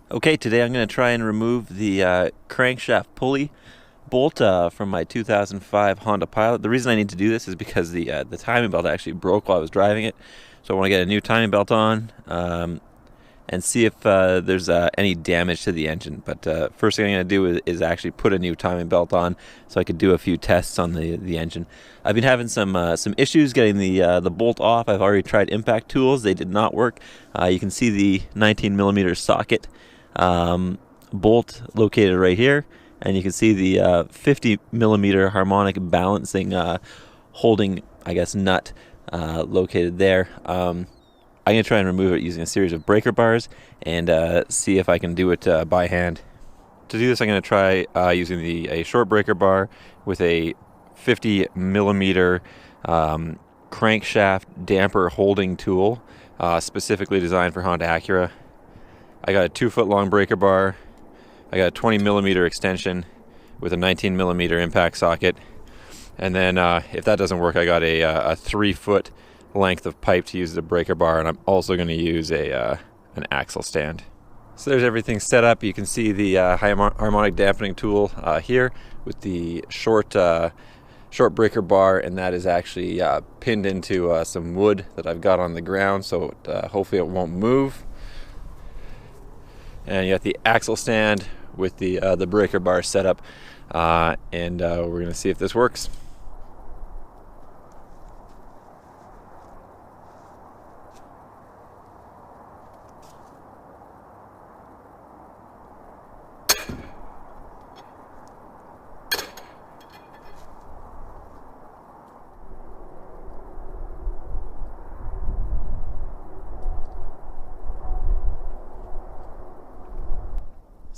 Okay, today I'm going to try and remove the crankshaft pulley bolt from my 2005 Honda Pilot. The reason I need to do this is because the timing belt actually broke while I was driving it. So I want to get a new timing belt on and see if there's any damage to the engine. But first thing I'm going to do is actually put a new timing belt on so I could do a few tests on the engine. I've been having some issues getting the bolt off. I've already tried impact tools. They did not work. You can see the 19mm socket bolt located right here, and you can see the 50mm harmonic balancing holding, I guess, nut located there. I'm going to try and remove it using a series of breaker bars and see if I can do it by hand. To do this, I'm going to try using a short breaker bar with a 50mm crankshaft damper holding tool, specifically designed for Honda Acura. I got a 2-foot long breaker bar. I got a 20mm extension with a 19mm impact socket. And then if that doesn't work, I got a 3-foot length of pipe to use as a breaker bar, and I'm also going to use an axle stand. So there's everything set up. You can see the harmonic dampening tool here with the short breaker bar, and that is actually pinned into some wood that I've got on the ground, so hopefully it won't move. And you got the axle stand with the breaker bar set up, and we're going to see if this works.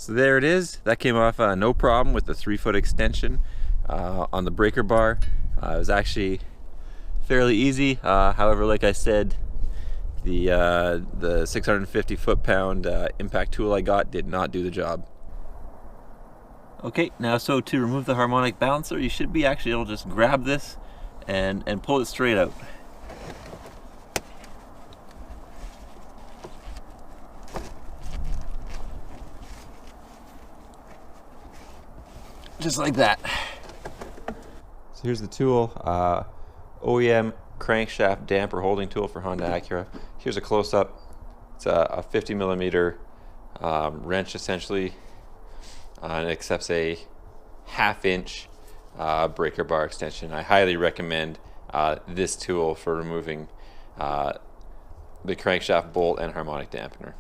So there it is. That came off no problem with the 3-foot extension on the breaker bar. It was actually fairly easy. However, like I said, the 650 foot-pound impact tool I got did not do the job. Okay, now so to remove the harmonic balancer, you should be actually able to just grab this and pull it straight out. Just like that. So here's the tool, OEM crankshaft damper holding tool for Honda Acura. Here's a close-up. It's a 50mm wrench essentially, and it accepts a 1/2-inch breaker bar extension. I highly recommend this tool for removing the crankshaft bolt and harmonic dampener.